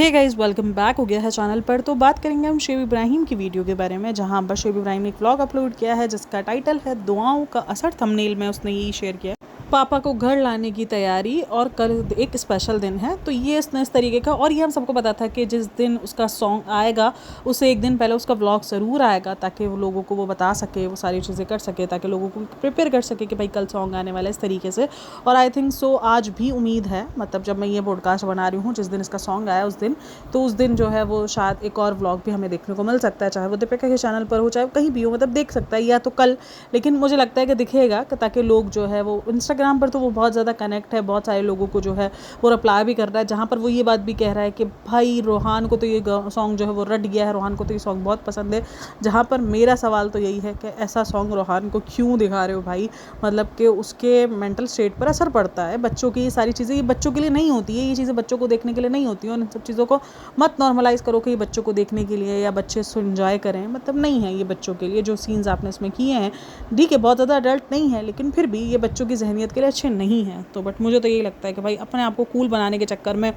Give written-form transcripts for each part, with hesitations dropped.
Hey guys, welcome back हो गया है चैनल पर। तो बात करेंगे हम शोएब इब्राहिम की वीडियो के बारे में, जहां पर शोएब इब्राहिम ने एक व्लॉग अपलोड किया है जिसका टाइटल है दुआओं का असर। थंबनेल में उसने यही शेयर किया, पापा को घर लाने की तैयारी और कल एक स्पेशल दिन है। तो ये इसने इस तरीके का, और ये हम सबको पता था कि जिस दिन उसका सॉन्ग आएगा उससे एक दिन पहले उसका व्लॉग ज़रूर आएगा, ताकि वो लोगों को वो बता सके, वो सारी चीज़ें कर सके, ताकि लोगों को प्रिपेयर कर सके कि भाई कल सॉन्ग आने वाला है इस तरीके से। और आई थिंक सो आज भी उम्मीद है, मतलब जब मैं ये पॉडकास्ट बना रही हूँ जिस दिन इसका सॉन्ग आया उस दिन, तो उस दिन जो है वो शायद एक और व्लॉग भी हमें देखने को मिल सकता है, चाहे वो दीपिका के चैनल पर हो चाहे कहीं भी हो, मतलब देख सकता है या तो कल। लेकिन मुझे लगता है कि दिखेगा, ताकि लोग जो है वो इंस्टाग्राम पर तो वो बहुत ज़्यादा कनेक्ट है, बहुत सारे लोगों को जो है वो रिप्लाई भी कर रहा है, जहाँ पर वो ये बात भी कह रहा है कि भाई रोहान को तो ये सॉन्ग जो है वो रट गया है, रोहान को तो ये सॉन्ग बहुत पसंद है। जहाँ पर मेरा सवाल तो यही है कि ऐसा सॉन्ग रोहान को क्यों दिखा रहे हो भाई, मतलब कि उसके मेंटल स्टेट पर असर पड़ता है। बच्चों की ये सारी चीज़ें ये बच्चों के लिए नहीं होती है, ये चीज़ें बच्चों को देखने के लिए नहीं होती हैं, और इन सब चीज़ों को मत नॉर्मलाइज़ करो कि ये बच्चों को देखने के लिए या बच्चे इसको इन्जॉय करें, मतलब नहीं है ये बच्चों के लिए। जो सीन्स आपने इसमें किए हैं ठीक है, बहुत ज़्यादा अडल्ट नहीं है, लेकिन फिर भी ये बच्चों की जहनीत के लिए अच्छे नहीं हैं। तो बट मुझे तो यही लगता है कि भाई अपने आप को कूल बनाने के चक्कर में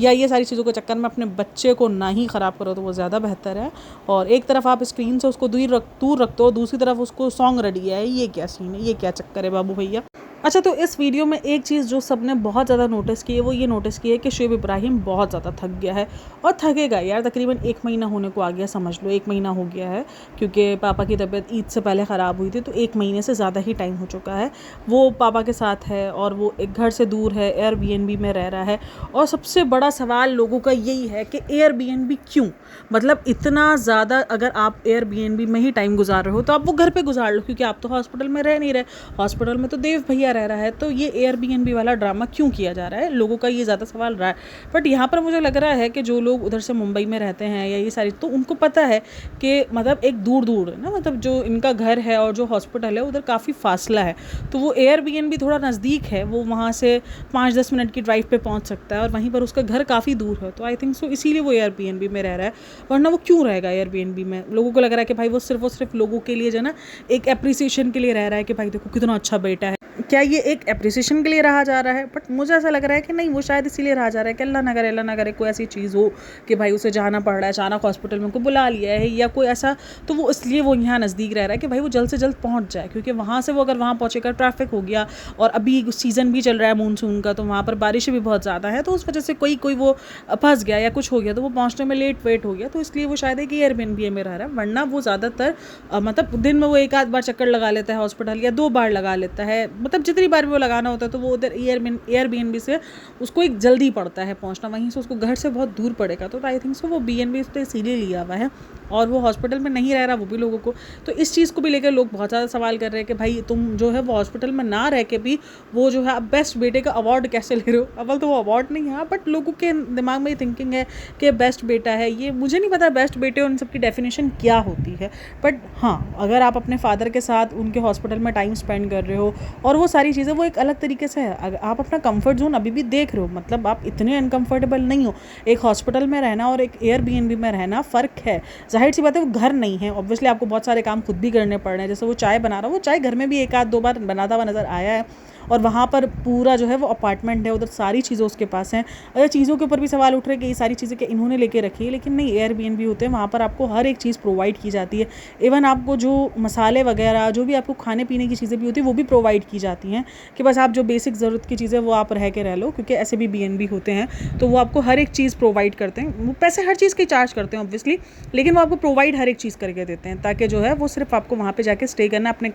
या ये सारी चीज़ों के चक्कर में अपने बच्चे को ना ही ख़राब करो, तो वो ज़्यादा बेहतर है। और एक तरफ आप स्क्रीन से उसको दूर रखते हो, दूसरी तरफ उसको सॉन्ग रेडी है, ये क्या सीन है, ये क्या चक्कर है बाबू भैया। अच्छा, तो इस वीडियो में एक चीज़ जो सबने बहुत ज़्यादा नोटिस की है वो ये नोटिस की है कि शोएब इब्राहिम बहुत ज़्यादा थक गया है, और थकेगा यार। तकरीबन 1 महीना होने को आ गया, समझ लो 1 महीना हो गया है, क्योंकि पापा की तबीयत ईद से पहले ख़राब हुई थी, तो 1 महीने से ज़्यादा ही टाइम हो चुका है। वो पापा के साथ है और वो एक घर से दूर है, एयरबीएनबी में रह रहा है। और सबसे बड़ा सवाल लोगों का यही है कि एयरबीएनबी क्यों, मतलब इतना ज़्यादा अगर आप एयरबीएनबी में ही टाइम गुजार रहे हो तो आप वो घर पर गुजार लो, क्योंकि आप तो हॉस्पिटल में रह नहीं रहे, हॉस्पिटल में तो देव भैया रह रहा है। तो ये एयरबीएनबी वाला ड्रामा क्यों किया जा रहा है, लोगों का ये ज़्यादा सवाल रहा है। बट यहाँ पर मुझे लग रहा है कि जो लोग उधर से मुंबई में रहते हैं या ये सारी, तो उनको पता है कि मतलब एक दूर ना, मतलब जो इनका घर है और जो हॉस्पिटल है उधर काफ़ी फासला है, तो वो एयरबीएनबी थोड़ा नज़दीक है, वो वहाँ से 5-10 मिनट की ड्राइव पे पहुँच सकता है, और वहीं पर उसका घर काफ़ी दूर है। तो आई थिंक सो इसीलिए वो एयरबीएनबी में रह रहा है, वरना वो क्यों रहेगा एयरबीएनबी में। लोगों को लग रहा है कि भाई वो सिर्फ लोगों के लिए जो है ना, एक एप्रिसिएशन के लिए रह रहा है कि भाई देखो कितना अच्छा बेटा है। क्या ये एक एप्रिसिएशन के लिए रहा जा रहा है? बट मुझे ऐसा लग रहा है कि नहीं, वो शायद इसीलिए रहा जा रहा है कि अल्लाह ना करे कोई ऐसी चीज़ हो कि भाई उसे जाना पड़ रहा है, अचानक हॉस्पिटल में को बुला लिया है या कोई ऐसा, तो वो इसलिए वो यहाँ नज़दीक रह रहा है कि भाई वो जल्द से जल्द पहुँच जाए, क्योंकि वहाँ से वो अगर वहाँ पहुँचेगा ट्रैफिक हो गया, और अभी सीज़न भी चल रहा है मानसून का, तो वहाँ पर बारिशें भी बहुत ज़्यादा है, तो उस वजह से कोई वो फंस गया या कुछ हो गया, तो वो पहुँचने में लेट वेट हो गया, तो इसलिए वो शायद एक एयरबीएनबी में रह रहा है। वरना वो ज़्यादातर मतलब दिन में वो 1-आध बार चक्कर लगा लेता है हॉस्पिटल, या 2 बार लगा लेता है, मतलब जितनी बार भी वो लगाना होता है, तो वो उधर एयरबीएनबी से उसको एक जल्दी पड़ता है पहुंचना, वहीं से उसको घर से बहुत दूर पड़ेगा। तो आई थिंक सो वो बीएनबी तो इसीलिए लिया हुआ है, और वो हॉस्पिटल में नहीं रह रहा, वो भी लोगों को। तो इस चीज़ को भी लेकर लोग बहुत ज़्यादा सवाल कर रहे हैं कि भाई तुम जो है वो हॉस्पिटल में ना रह के भी वो जो है आप बेस्ट बेटे का अवार्ड कैसे ले रहे हो। अव्वल तो वो अवार्ड नहीं है, बट लोगों के दिमाग में ये थिंकिंग है कि बेस्ट बेटा है। ये मुझे नहीं पता बेस्ट बेटे और इन सब की डेफिनेशन क्या होती है, बट हाँ, अगर आप अपने फादर के साथ उनके हॉस्पिटल में टाइम स्पेंड कर रहे हो और वो सारी चीज़ें, वो एक अलग तरीके से है। अगर आप अपना कंफर्ट जोन अभी भी देख रहे हो, मतलब आप इतने अनकंफर्टेबल नहीं हो। एक हॉस्पिटल में रहना और एक एयरबीएनबी में रहना फ़र्क है। जाहिर सी बात है वो घर नहीं है, ऑब्वियसली आपको बहुत सारे काम खुद भी करने पड़ रहे हैं। जैसे वो चाय बना रहा है, वो चाय घर में भी 1-2 बार बनाता हुआ नज़र आया है, और वहाँ पर पूरा जो है वो अपार्टमेंट है, उधर सारी चीज़ें उसके पास हैं। अगर चीज़ों के ऊपर भी सवाल उठ रहे हैं कि ये सारी चीज़ें कि इन्होंने लेके रखी है, लेकिन नहीं, एयरबीएनबी होते हैं, वहाँ पर आपको हर एक चीज़ प्रोवाइड की जाती है। इवन आपको जो मसाले वगैरह, जो भी आपको खाने पीने की चीज़ें भी होती है, वो भी प्रोवाइड की जाती हैं, कि बस आप जो बेसिक ज़रूरत की चीज़ें वो आप रह के रह लो, क्योंकि ऐसे भी बीएनबी होते हैं, तो वो आपको हर एक चीज़ प्रोवाइड करते हैं। वो पैसे हर चीज़ के चार्ज करते हैं ऑब्वियसली, लेकिन वो आपको प्रोवाइड हर एक चीज़ करके देते हैं, ताकि जो है वो सिर्फ आपको वहाँ पे जाके स्टे करना, अपने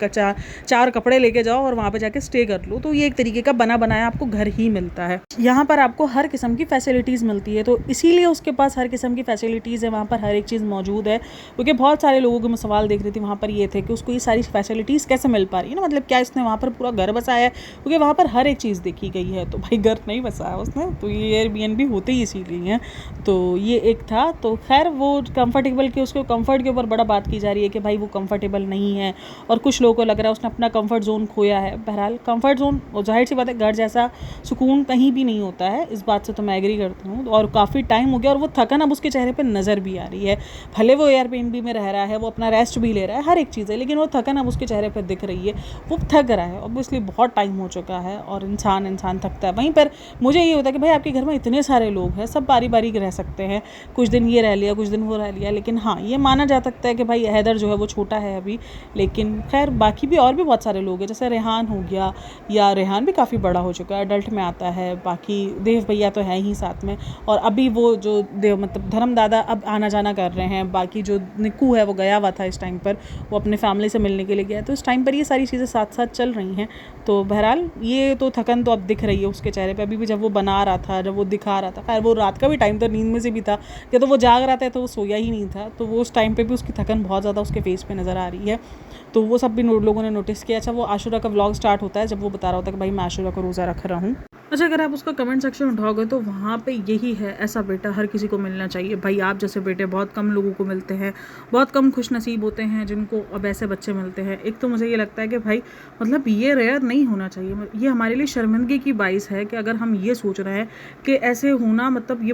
4 कपड़े लेके जाओ और वहाँ पे जाके स्टे कर लो। तो ये एक तरीके का बना बनाया आपको घर ही मिलता है। यहाँ पर आपको हर किस्म की फैसिलिटीज़ मिलती है, तो इसीलिए उसके पास हर किस्म की फैसिलिटीज़ है, वहाँ पर हर एक चीज़ मौजूद है। क्योंकि बहुत सारे लोगों को मैं सवाल देख रही थी वहाँ पर ये थे कि उसको ये सारी फैसिलिटीज़ कैसे मिल पा रही है ना, मतलब क्या इसने वहाँ पर पूरा घर बसाया है, क्योंकि वहाँ पर हर एक चीज़ देखी गई है। तो भाई घर नहीं बसाया उसने, तो ये एयरबीएनबी होते ही इसीलिए हैं। तो ये एक था। तो खैर वो कंफर्टेबल के, उसको कंफर्ट के ऊपर बड़ा बात की जा रही है कि भाई वो कंफर्टेबल नहीं है, और कुछ लोगों को लग रहा है उसने अपना कंफर्ट जोन खोया है। बहरहाल कंफर्ट जोन, और जाहिर सी बात है घर जैसा सुकून कहीं भी नहीं होता है, इस बात से तो मैं एग्री करती हूँ। और काफ़ी टाइम हो गया और वो थकन अब उसके चेहरे पे नज़र भी आ रही है। भले वो एयरबीएनबी में रह रहा है, वो अपना रेस्ट भी ले रहा है, हर एक चीज़ है, लेकिन वो थकन अब उसके चेहरे पर दिख रही है, वो थक रहा है। ऑब्वियसली बहुत टाइम हो चुका है और इंसान थकता है। वहीं पर मुझे ये होता है कि भाई आपके घर में इतने सारे लोग हैं, सब बारी बारी रह सकते हैं, कुछ दिन ये रह लिया, कुछ दिन वो रह लिया, लेकिन हाँ ये माना जा सकता है कि भाई हैदर जो है वो छोटा है अभी। लेकिन खैर बाकी भी और भी बहुत सारे लोग हैं, जैसे रेहान हो गया, या रेहान भी काफ़ी बड़ा हो चुका है, अडल्ट में आता है। बाकी देव भैया तो है ही साथ में, और अभी वो जो देव मतलब धर्म दादा अब आना जाना कर रहे हैं। बाकी जो निक्कू है वो गया हुआ था इस टाइम पर, वो अपने फैमिली से मिलने के लिए गया, तो इस टाइम पर ये सारी चीज़ें साथ साथ चल रही हैं। तो बहरहाल ये तो थकन तो अब दिख रही है उसके चेहरे पे। अभी भी जब वो बना रहा था, जब वो दिखा रहा था, खैर वो रात का भी टाइम था, नींद में से भी था, या तो वो जाग रहा था तो वो सोया ही नहीं था, तो वो उस टाइम पे भी उसकी थकन बहुत ज़्यादा उसके फेस पे नज़र आ रही है। तो वो सब भी लोगों ने नोटिस किया। अच्छा, वो आशुरा का व्लॉग स्टार्ट होता है जब वो बता रहा होता है कि भाई मैं आशुरा को रोज़ा रख रहा हूँ। अच्छा, अगर आप उसका कमेंट सेक्शन उठाओगे तो वहाँ पे यही है, ऐसा बेटा हर किसी को मिलना चाहिए। भाई आप जैसे बेटे बहुत कम लोगों को मिलते हैं, बहुत कम खुश नसीब होते हैं जिनको अब ऐसे बच्चे मिलते हैं। एक तो मुझे ये लगता है कि भाई मतलब ये रेयर नहीं होना चाहिए। ये हमारे लिए शर्मिंदगी की बाइस है कि अगर हम ये सोच रहे हैं कि ऐसे होना मतलब ये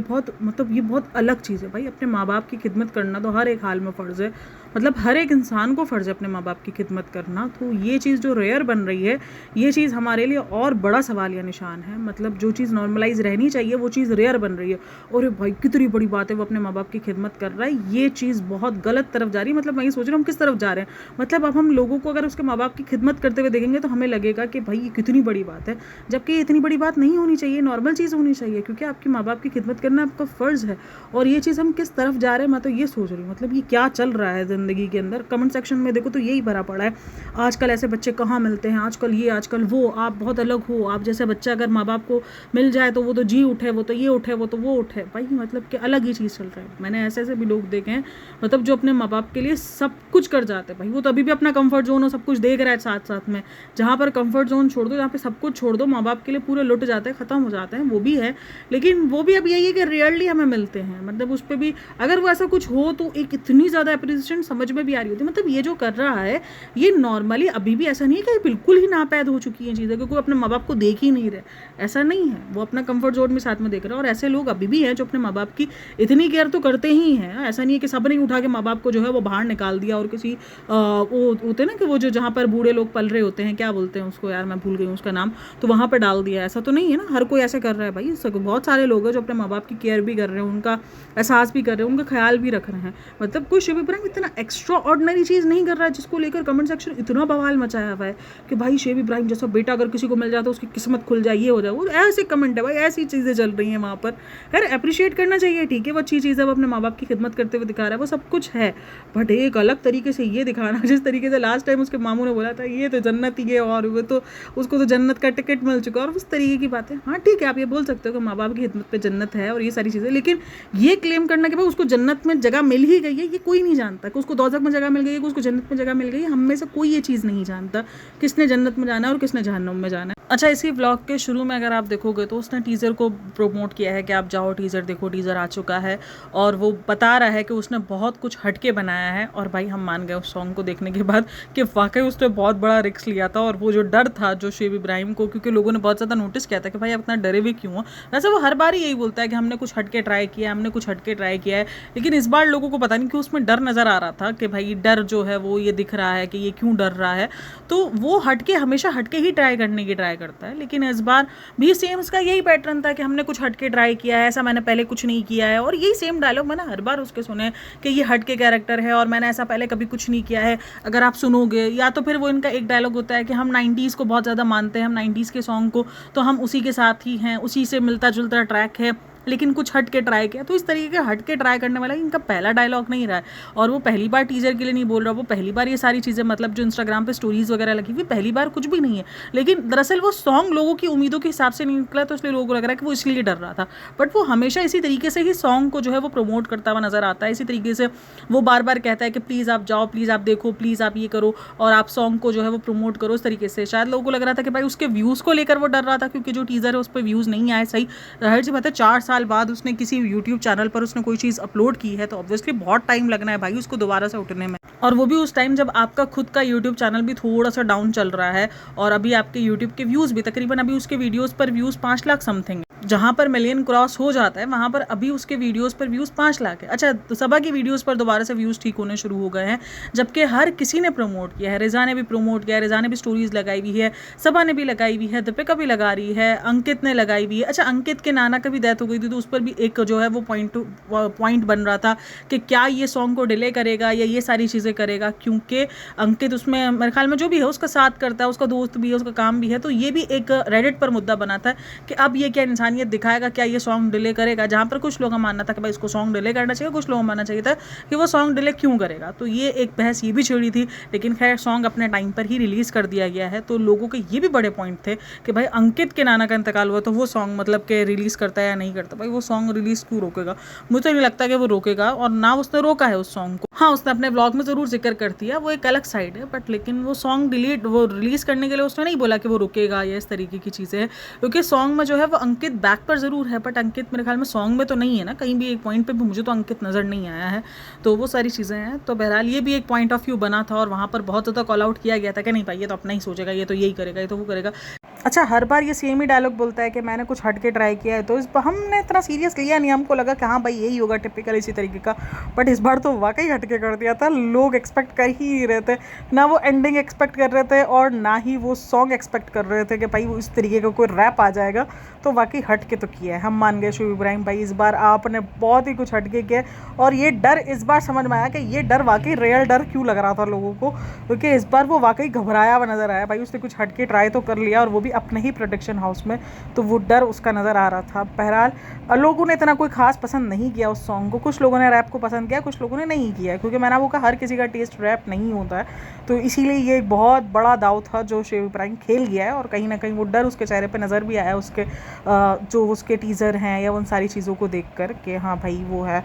बहुत अलग चीज़ है। भाई अपने माँ बाप की खिदमत करना तो हर एक हाल में फ़र्ज़ है, मतलब हर एक इंसान को फ़र्ज़ है अपने माँ बाप की खिदमत करना। तो ये चीज़ जो रेयर बन रही है, ये चीज़ हमारे लिए और बड़ा सवाल या निशान है। मतलब जो चीज़ नॉर्मलाइज रहनी चाहिए वो चीज़ रेयर बन रही है। और भाई कितनी बड़ी बात है, वो अपने माँ बाप की खिदमत कर रहा है, ये चीज़ बहुत गलत तरफ जा रही है। मतलब मैं ये सोच रहा हूँ हम किस तरफ जा रहे हैं। मतलब अब हम लोगों को अगर उसके माँ बाप की खिदमत करते हुए देखेंगे तो हमें लगेगा कि भाई ये कितनी बड़ी बात है, जबकि ये इतनी बड़ी बात नहीं होनी चाहिए, नॉर्मल चीज़ होनी चाहिए, क्योंकि आपके माँ बाप की खिदमत करना आपका फ़र्ज़ है। और ये चीज़ हम किस तरफ जा रहे हैं, मैं तो ये सोच रही हूँ। मतलब ये क्या चल रहा है ज़िंदगी के अंदर। कमेंट सेक्शन में देखो तो यही भरा पड़ा है, आजकल ऐसे बच्चे कहाँ मिलते हैं, आजकल ये आजकल वो, आप बहुत अलग हो, आप जैसे बच्चा अगर माँ बाप को मिल जाए तो वो तो जी उठे, वो तो ये उठे, वो तो वो उठे। भाई मतलब कि अलग ही चीज़ चल रहा है। मैंने ऐसे ऐसे भी लोग देखे हैं, मतलब जो अपने माँ बाप के लिए सब कुछ कर जाते हैं। भाई वो तो अभी भी अपना कंफर्ट जोन और सब कुछ देख रहा है साथ साथ में। जहाँ पर कंफर्ट जोन छोड़ दो, जहाँ पे सब कुछ छोड़ दो, माँ बाप के लिए पूरे लुट जाते हैं, ख़त्म हो जाते हैं, वो भी है। लेकिन वो भी अब यही है कि रेयरली हमें मिलते हैं। मतलब उस पर भी अगर वो ऐसा कुछ हो तो एक इतनी ज़्यादा अप्रिसिएशन समझ में भी आ रही होती है। मतलब ये जो कर रहा है ये नॉर्मली अभी भी ऐसा नहीं है कि बिल्कुल ही नापैद हो चुकी हैं चीज़ें, क्योंकि अपने माँ बाप को देख ही नहीं रहे, ऐसा नहीं है। वो अपना कंफर्ट जोन में साथ में देख रहे हैं। और ऐसे लोग अभी भी हैं जो अपने माँ बाप की इतनी केयर तो करते ही हैं। ऐसा नहीं है कि सब ने उठा के माँ बाप को जो है वो बाहर निकाल दिया और किसी वो होते हैं ना कि वो जो जहाँ पर बूढ़े लोग पल रहे होते हैं, क्या बोलते हैं उसको यार, मैं भूल गई हूँ उसका नाम, तो वहाँ पर डाल दिया। ऐसा तो नहीं है ना, हर कोई ऐसे कर रहा है। भाई बहुत सारे लोग हैं जो अपने माँ बाप की केयर भी कर रहे हैं, उनका एहसास भी कर रहे हैं, उनका ख्याल भी रख रहे हैं। मतलब कोई शिव इब्राहिम इतना एक्स्ट्रा ऑर्डिनरी चीज़ नहीं कर रहा है जिसको लेकर कमेंट सेक्शन इतना बवाल मचाया हुआ है कि भाई शिव इब्राहिम जैसा बेटा अगर किसी को मिल जाता है उसकी किस्मत खुल जाए, ये हो जाए, वो ऐसे कमेंट है भाई, ऐसी चीज़ें चल रही हैं वहाँ पर। खैर अप्रिशिएट करना चाहिए, ठीक है, वो अच्छी चीज़ है, वो अपने माँ बाप की खिदमत करते हुए दिखा रहा है, वो सब कुछ है। बट एक अलग तरीके से ये दिखाना, जिस तरीके से लास्ट टाइम उसके मामू ने बोला था ये तो जन्नत ही है और वो तो उसको तो जन्नत का टिकट मिल चुका है, और उस तरीके की बातें, हाँ ठीक है आप ये बोल सकते हो कि माँ बाप की खिदमत पे जन्नत है और ये सारी चीज़ें, लेकिन ये क्लेम करना कि भाई उसको जन्नत में जगह मिल ही गई है, ये कोई नहीं जानता कि उसको दोज़ख में जगह मिल गई है, कि उसको जन्नत में जगह मिल गई है। हम में से कोई ये चीज़ नहीं जानता किसने जन्नत में जाना है और किसने जहन्नुम में जाना है। अच्छा, इसी व्लॉग के शुरू में अगर आप देखोगे तो उसने टीज़र को प्रोमोट किया है कि आप जाओ टीज़र देखो, टीज़र आ चुका है, और वो बता रहा है कि उसने बहुत कुछ हटके बनाया है। और भाई हम मान गए उस सॉन्ग को देखने के बाद कि वाकई उसने बहुत बड़ा रिस्क लिया था। और वो जो डर था जो शिव इब्राहिम को, क्योंकि लोगों ने बहुत ज़्यादा नोटिस किया था कि भाई आप इतना डरे हुए क्यों हो। वैसे वो हर बार ही यही बोलता है कि हमने कुछ हटके ट्राई किया है, हमने कुछ हटके ट्राई किया है, लेकिन इस बार लोगों को पता नहीं क्यों उसमें डर नज़र आ रहा था कि भाई डर जो है वो ये दिख रहा है कि ये क्यों डर रहा है। तो वो हटके हमेशा हटके ही ट्राई करने की ट्राई करता है, लेकिन इस बार भी सेम उसका यही पैटर्न था कि हमने कुछ हटके ट्राई किया है, ऐसा मैंने पहले कुछ नहीं किया है। और यही सेम डायलॉग मैंने हर बार उसके सुने कि ये हटके कैरेक्टर है और मैंने ऐसा पहले कभी कुछ नहीं किया है। अगर आप सुनोगे, या तो फिर वो इनका एक डायलॉग होता है कि हम 90s को बहुत ज़्यादा मानते हैं, हम 90s के सॉन्ग को, तो हम उसी के साथ ही हैं, उसी से मिलता जुलता ट्रैक है, लेकिन कुछ हट के ट्राई किया। तो इस तरीके के हट के ट्राई करने वाला इनका पहला डायलॉग नहीं रहा है। और वो पहली बार टीजर के लिए नहीं बोल रहा, वो पहली बार ये सारी चीज़ें मतलब जो इंस्टाग्राम पे स्टोरीज वगैरह लगी हुई पहली बार कुछ भी नहीं है। लेकिन दरअसल वो सॉन्ग लोगों की उम्मीदों के हिसाब से नहीं निकला, तो इसलिए लोगों को लग रहा है कि वो इसलिए डर रहा था। बट वो हमेशा इसी तरीके से ही सॉन्ग को जो है वो प्रमोट करता हुआ नजर आता है। इसी तरीके से वो बार बार कहता है कि प्लीज़ आप जाओ, प्लीज़ आप देखो, प्लीज़ आप ये करो और आप सॉन्ग को जो है वो प्रमोट करो। इस तरीके से शायद लोगों को लग रहा था कि भाई उसके व्यूज़ को लेकर वो डर रहा था, क्योंकि जो टीज़र है उस पर व्यूज़ नहीं आए सही। जाहिर सी बात है 4 साल बाद उसने किसी यूट्यूब चैनल पर उसने कोई चीज़ अपलोड की है, तो ऑब्वियसली बहुत टाइम लगना है भाई उसको दोबारा से उठने में। और वो भी उस टाइम जब आपका खुद का यूट्यूब चैनल भी थोड़ा सा डाउन चल रहा है और अभी आपके यूट्यूब के व्यूज़ भी तकरीबन अभी उसके वीडियोस पर व्यूज़ 5 लाख समथिंग है। जहाँ पर मिलियन क्रॉस हो जाता है वहाँ पर अभी उसके वीडियोस पर व्यूज़ 5 लाख है। अच्छा, तो सबा की वीडियोस पर दोबारा से व्यूज़ ठीक होने शुरू हो गए हैं, जबकि हर किसी ने प्रमोट किया है। रिजा ने भी प्रमोट किया है, रिजा ने भी स्टोरीज लगाई हुई है, सबा ने भी लगाई हुई है, दीपिका भी लगा रही है, अंकित ने लगाई हुई है। अच्छा, अंकित के नाना का भी डेथ हो गई थी तो उस पर भी एक जो है वो पॉइंट बन रहा था कि क्या ये सॉन्ग को डिले करेगा या ये सारी चीज़ें करेगा, क्योंकि अंकित उसमें मेरे ख्याल में जो भी है उसका साथ करता है, उसका दोस्त भी है, उसका काम भी है। तो ये भी एक रेडिट पर मुद्दा बना था कि अब ये क्या इंसानियत दिखाएगा, क्या ये सॉन्ग डिले करेगा, जहाँ पर कुछ लोगों का मानना था कि भाई इसको सॉन्ग डिले करना चाहिए, कुछ लोगों का मानना चाहिए था कि वो सॉन्ग डिले क्यों करेगा। तो ये एक बहस ये भी छिड़ी थी, लेकिन खैर सॉन्ग अपने टाइम पर ही रिलीज़ कर दिया गया है। तो लोगों के ये भी बड़े पॉइंट थे कि भाई अंकित के नाना का इंतकाल हुआ तो वो सॉन्ग मतलब कि रिलीज़ करता है या नहीं करता। भाई वो सॉन्ग रिलीज़ क्यों रोकेगा, मुझे तो नहीं लगता कि वो रोकेगा, और ना उसने रोका है उस सॉन्ग को। हाँ, उसने अपने ब्लॉग में ज़रूर जिक्र कर दिया, वो एक अलग साइड है, बट लेकिन वो सॉन्ग वो रिलीज़ करने के लिए उसने नहीं बोला कि वो रुकेगा या इस तरीके की चीज़ें हैं, क्योंकि सॉन्ग में जो है वो अंकित बैक पर ज़रूर है, बट अंकित मेरे ख्याल में सॉन्ग में तो नहीं है ना, कहीं भी एक पॉइंट पे भी मुझे तो अंकित नज़र नहीं आया है। तो वो सारी चीज़ें हैं। तो बहरहाल ये भी एक पॉइंट ऑफ व्यू बना था और वहाँ पर बहुत ज़्यादा कॉल आउट किया गया था कि नहीं भाई ये तो अपना ही सोचेगा, ये तो यही करेगा, ये तो वो करेगा। अच्छा, हर बार ये सेम ही डायलॉग बोलता है कि मैंने कुछ हट के ट्राई किया है, तो इस पर हमने इतना सीरियस लिया नहीं, हमको लगा कि हाँ भाई यही होगा टिपिकल इसी तरीके का, बट इस बार तो वाकई हट के कर दिया था। लोग एक्सपेक्ट कर ही नहीं रहे थे, ना वो एंडिंग एक्सपेक्ट कर रहे थे और ना ही वो सॉन्ग एक्सपेक्ट कर रहे थे कि भाई वो इस तरीके का कोई रैप आ जाएगा। तो वाकई हट के तो किया है, हम मान गए शोएब इब्राहिम भाई, इस बार आपने बहुत ही कुछ हट के किया। और ये डर इस बार समझ में आया कि ये डर वाकई रियल डर क्यों लग रहा था लोगों को, क्योंकि इस बार वो वाकई घबराया हुआ नज़र आया। भाई उसने कुछ हट के ट्राई तो कर लिया और वो भी अपने ही प्रोडक्शन हाउस में, तो वो डर उसका नज़र आ रहा था। बहरहाल लोगों ने इतना कोई खास पसंद नहीं किया उस सॉन्ग को, कुछ लोगों ने रैप को पसंद किया, कुछ लोगों ने नहीं किया, क्योंकि मैंने वो कहा हर किसी का टेस्ट रैप नहीं होता है। तो इसीलिए ये एक बहुत बड़ा दाव था जो शोएब इब्राहिम खेल गया है, और कहीं ना कहीं वो डर उसके चेहरे पे नज़र भी आया उसके जो उसके टीज़र हैं या उन सारी चीज़ों को देख कर कि हाँ भाई वो है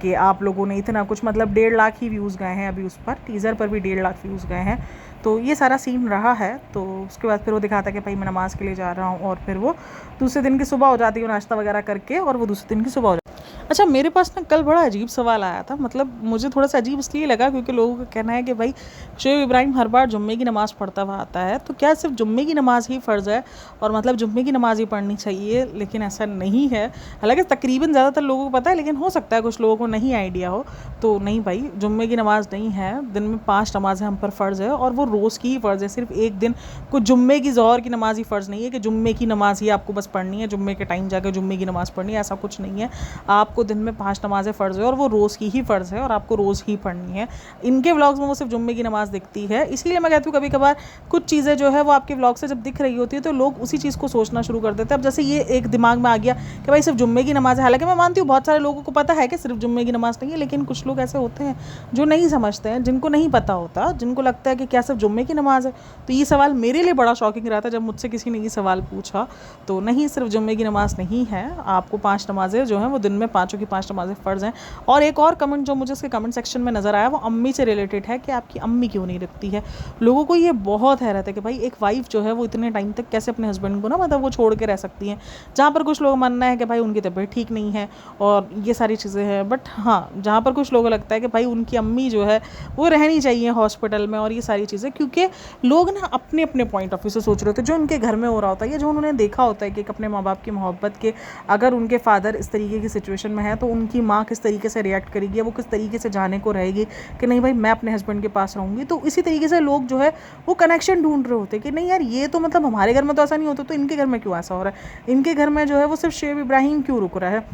कि आप लोगों ने इतना कुछ मतलब 1.5 लाख ही व्यूज़ गए हैं अभी उस पर, टीज़र पर भी 1.5 लाख व्यूज़ गए हैं। तो ये सारा सीन रहा है। तो उसके बाद फिर वो दिखाता कि भाई मैं नमाज़ के लिए जा रहा हूँ, और फिर वो दूसरे दिन की सुबह हो जाती है नाश्ता वगैरह करके, और वो दूसरे दिन की सुबह हो जाती है। अच्छा, मेरे पास ना कल बड़ा अजीब सवाल आया था, मतलब मुझे थोड़ा सा अजीब इसलिए लगा क्योंकि लोगों का कहना है कि भाई शोएब इब्राहिम हर बार जुम्मे की नमाज़ पढ़ता हुआ आता है, तो क्या सिर्फ जुम्मे की नमाज़ ही फ़र्ज़ है और मतलब जुम्मे की नमाज़ ही पढ़नी चाहिए? लेकिन ऐसा नहीं है, हालांकि तकरीबन ज़्यादातर लोगों को पता है, लेकिन हो सकता है कुछ लोगों को नहीं आइडिया हो। तो नहीं भाई, जुम्मे की नमाज़ नहीं है, दिन में 5 नमाज़ें हम पर फ़र्ज़ है, और वो रोज़ की ही फ़र्ज़ है। सिर्फ एक दिन को जुम्मे की ज़ोहर की नमाज़ ही फ़र्ज़ नहीं है कि जुम्मे की नमाज़ ही आपको बस पढ़नी है, जुम्मे के टाइम जाकर जुम्मे की नमाज़ पढ़नी है, ऐसा कुछ नहीं है। आपको दिन में 5 नमाज़ें फ़र्ज़ है और वो रोज़ की ही फ़र्ज़ है और आपको रोज़ ही पढ़नी है। इनके व्लॉग्स में वो सिर्फ जुम्मे की नमाज़ दिखती है, इसीलिए मैं कहती हूँ कभी कभार कुछ चीज़ें जो है वो आपके व्लॉग से जब दिख रही होती है तो लोग उसी चीज़ को सोचना शुरू कर देते हैं। अब जैसे ये एक दिमाग में आ गया कि भाई सिर्फ जुम्मे की नमाज़ है, हालांकि मैं मानती हूँ बहुत सारे लोगों को पता है कि सिर्फ जुम्मे की नमाज़ नहीं है, लेकिन कुछ लोग ऐसे होते हैं जो नहीं समझते हैं, जिनको नहीं पता होता, जिनको लगता है कि क्या सिर्फ जुम्मे की नमाज़ है। तो ये सवाल मेरे लिए बड़ा शॉकिंग रहा था जब मुझसे किसी ने ये सवाल पूछा। तो नहीं, सिर्फ जुम्मे की नमाज़ नहीं है, आपको 5 नमाज़ें जो हैं वो दिन में पाँचों की 5 नमाज़ें फ़र्ज़ हैं। और एक और कमेंट जो मुझे उसके कमेंट सेक्शन में नज़र आया वो अम्मी से रिलेटेड है कि आपकी अम्मी क्यों नहीं रखती है। लोगों को ये बहुत हैरत है कि भाई एक वाइफ जो है वो इतने टाइम तक कैसे अपने हस्बैंड को ना मतलब वो छोड़ के रह सकती हैं, जहाँ पर कुछ लोग मानना है कि भाई उनकी तबीयत ठीक नहीं है और ये सारी चीज़ें हैं। बट हाँ, जहाँ पर कुछ लोगों को लगता है कि भाई उनकी अम्मी जो है वो रहनी चाहिए हॉस्पिटल में और ये सारी चीज़ें, क्योंकि लोग ना अपने अपने पॉइंट ऑफ व्यू से सोच रहे होते हैं, जो उनके घर में हो रहा होता है या जो उन्होंने देखा होता है कि अपने माँ बाप की मोहब्बत के अगर उनके फादर इस तरीके की सिचुएशन में है तो उनकी माँ किस तरीके से रिएक्ट करेगी, वो किस तरीके से जाने को रहेगी कि नहीं भाई मैं अपने हस्बैंड के पास रहूँगी। तो इसी तरीके से लोग जो है वो कनेक्शन ढूंढ रहे होते कि नहीं यार ये तो मतलब हमारे घर में तो ऐसा नहीं होता, तो इनके घर में क्यों ऐसा हो रहा है, इनके घर में जो है वो सिर्फ शोएब इब्राहिम क्यों रुक रहा है,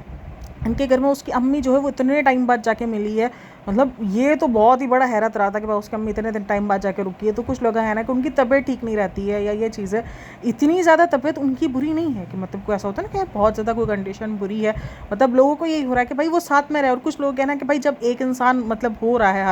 इनके घर में उसकी अम्मी जो है वो इतने टाइम बाद जाके मिली है। मतलब ये तो बहुत ही बड़ा हैरत रहा था कि भाई उसकी अम्मी इतने दिन टाइम बाद जाके रुकी है। तो कुछ लोग हैं ना कि उनकी तबीयत ठीक नहीं रहती है या ये चीज़ है, इतनी ज़्यादा तबीयत उनकी बुरी नहीं है कि मतलब कोई ऐसा होता है ना कि बहुत ज़्यादा कोई कंडीशन बुरी है, मतलब लोगों को यही हो रहा है कि भाई वो साथ में रहे। और कुछ लोग कहना कि भाई जब एक इंसान मतलब हो रहा है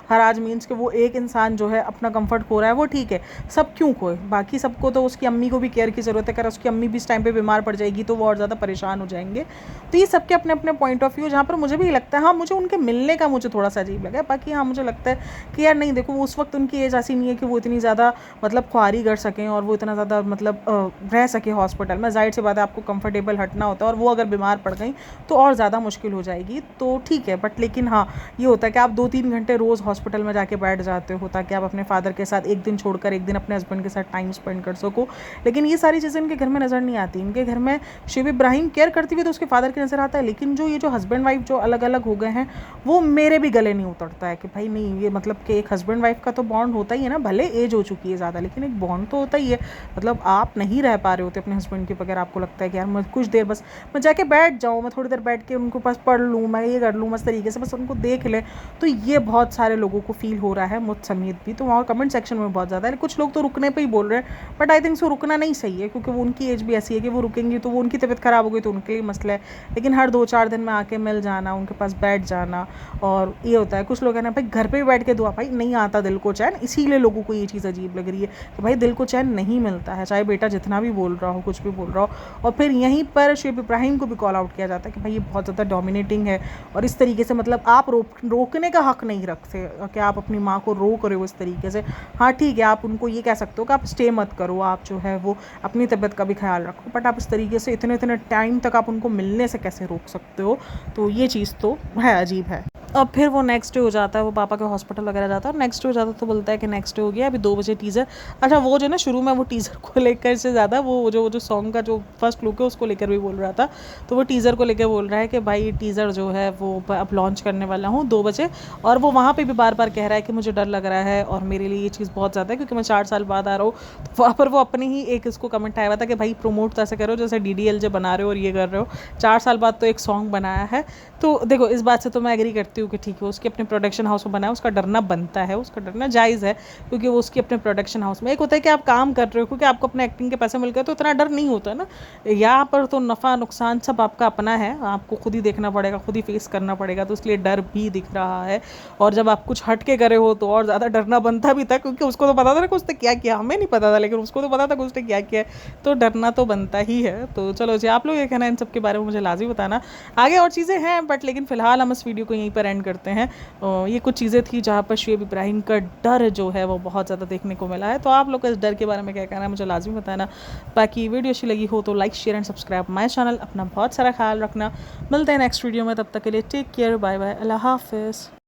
हराज मीन्स कि वो एक इंसान जो है अपना कंफर्ट खो रहा है, वो ठीक है, सब क्यों खोए, बाकी सबको तो उसकी अम्मी को भी केयर की ज़रूरत है, अगर उसकी अम्मी भी इस टाइम पर बीमार पड़ जाएगी तो वो और ज़्यादा परेशान हो जाएंगे। तो ये सबके अपने अपने पॉइंट ऑफ व्यू, जहाँ पर मुझे भी लगता है हाँ मुझे उनके मिलने का मुझे थोड़ा सा अजीब लगा। बाकी हाँ मुझे लगता है कि यार नहीं देखो, उस वक्त उनकी एज ऐसी नहीं है कि वो इतनी ज़्यादा मतलब ख्वारी कर सकें और वो इतना ज़्यादा मतलब रह सके हॉस्पिटल में। जाहिर सी बात है आपको कंफर्टेबल हटना होता है, और वो अगर बीमार पड़ गई तो और ज़्यादा मुश्किल हो जाएगी। तो ठीक है, बट लेकिन हाँ ये होता है कि आप 2-3 घंटे रोज़ हॉस्पिटल में जाके बैठ जाते हो ताकि आप अपने फादर के साथ एक दिन छोड़कर एक दिन अपने हस्बैंड के साथ टाइम स्पेंड कर सको। लेकिन ये सारी चीज़ें इनके घर में नज़र नहीं आती। इनके घर में शिव इब्राहिम केयर करती हुई तो उसके फादर की नज़र आता है, लेकिन जो ये जो हस्बैंड वाइफ जो अलग अलग हो गए हैं वो मेरे भी गले नहीं उतरता है कि भाई नहीं, ये मतलब कि एक हस्बैंड वाइफ का तो बॉन्ड होता ही है ना, भले एज हो चुकी है ज़्यादा लेकिन एक बॉन्ड तो होता ही है। मतलब आप नहीं रह पा रहे होते अपने हस्बैंड के बगैर, आपको लगता है कि यार मैं कुछ देर बस मैं जाके बैठ जाऊँ, मैं थोड़ी देर बैठ के उनको पास पढ़ लूँ, मैं ये कर लूँ, मस्त तरीके से बस उनको देख ले। तो ये बहुत सारे लोगों को फील हो रहा है, मुझ समेत भी। तो वहाँ कमेंट सेक्शन में बहुत ज़्यादा है, कुछ लोग तो रुकने पे ही बोल रहे हैं, बट आई थिंक सो रुकना नहीं सही है, क्योंकि वो उनकी एज भी ऐसी है कि वो रुकेंगी तो वो उनकी तबीयत ख़राब हो गई तो उनके लिए मसला है। लेकिन हर 2-4 दिन में आके मिल जाना, उनके पास बैठ जाना, और ये होता है कुछ लोग हैं ना भाई घर पे भी बैठ के दुआ, भाई नहीं आता दिल को चैन, इसीलिए लोगों को ये चीज़ अजीब लग रही है कि भाई दिल को चैन नहीं मिलता है, चाहे बेटा जितना भी बोल रहा हो, कुछ भी बोल रहा हो। और फिर यहीं पर शिव इब्राहिम को भी कॉल आउट किया जाता है कि भाई ये बहुत ज़्यादा डोमिनेटिंग है, और इस तरीके से मतलब आप रोकने का हक नहीं रखते कि आप अपनी माँ को रोक रहे हो इस तरीके से। हाँ ठीक है, आप उनको ये कह सकते हो कि आप स्टे मत करो, आप जो है वो अपनी तबीयत का भी ख्याल रखो, बट आप इस तरीके से इतने इतने टाइम तक आप उनको मिलने से कैसे रोक सकते हो? तो ये चीज़ तो है, अजीब है। अब फिर वो नेक्स्ट डे हो जाता है, वो पापा के हॉस्पिटल वगैरह जाता है, और नेक्स्ट डे हो जाता है तो बोलता है कि नेक्स्ट डे हो गया, अभी 2 बजे टीज़र। अच्छा वो जो ना शुरू में वो टीज़र को लेकर से ज़्यादा वो जो सॉन्ग का जो फर्स्ट लुक है उसको लेकर भी बोल रहा था, तो वो टीज़र को लेकर बोल रहा है कि भाई टीज़र जो है वो अब लॉन्च करने वाला हूँ 2 बजे। और वो वहाँ पर भी बार बार कह रहा है कि मुझे डर लग रहा है और मेरे लिए ये चीज़ बहुत ज़्यादा है क्योंकि मैं 4 साल बाद आ रहा हूँ। तो वहाँ पर वो अपने ही एक इसको कमेंट आया हुआ था कि भाई प्रमोट तो ऐसे करो जैसे DDLJ बना रहे हो और ये कर रहे हो, 4 साल बाद तो एक सॉन्ग बनाया है। तो देखो इस बात से तो मैं एग्री करती हूँ कि ठीक है, उसके अपने प्रोडक्शन हाउस में बनाया, उसका डरना बनता है, उसका डरना जायज़ है, क्योंकि वो उसके अपने प्रोडक्शन हाउस में। एक होता है कि आप काम कर रहे हो क्योंकि आपको अपने एक्टिंग के पैसे मिल गए तो इतना डर नहीं होता ना। यहाँ पर तो नफ़ा नुकसान सब आपका अपना है, आपको खुद ही देखना पड़ेगा, खुद ही फेस करना पड़ेगा, तो इसलिए डर भी दिख रहा है। और जब आप कुछ हट के करे हो तो और ज़्यादा डरना बनता भी था, क्योंकि उसको तो पता था ना कि उसने क्या किया, हमें नहीं पता था लेकिन उसको तो पता था कि उसने क्या किया, तो डरना तो बनता ही है। तो चलो जी, आप लोग ये कहना इन सब के बारे में मुझे लाज़मी बताना। आगे और चीज़ें हैं बट लेकिन फ़िलहाल हम इस वीडियो को यहीं पर एंड करते हैं। ये कुछ चीज़ें थी जहाँ पर शुएब इब्राहिम का डर जो है वो बहुत ज़्यादा देखने को मिला है। तो आप लोग का इस डर के बारे में क्या कहना है मुझे लाज़मी बताना। बाकी वीडियो अच्छी लगी हो तो like share and subscribe my channel. अपना बहुत सारा ख्याल रखना, मिलते हैं नेक्स्ट वीडियो में, तब तक के लिए टेक केयर, बाय बाय, अल्लाह हाफिज़।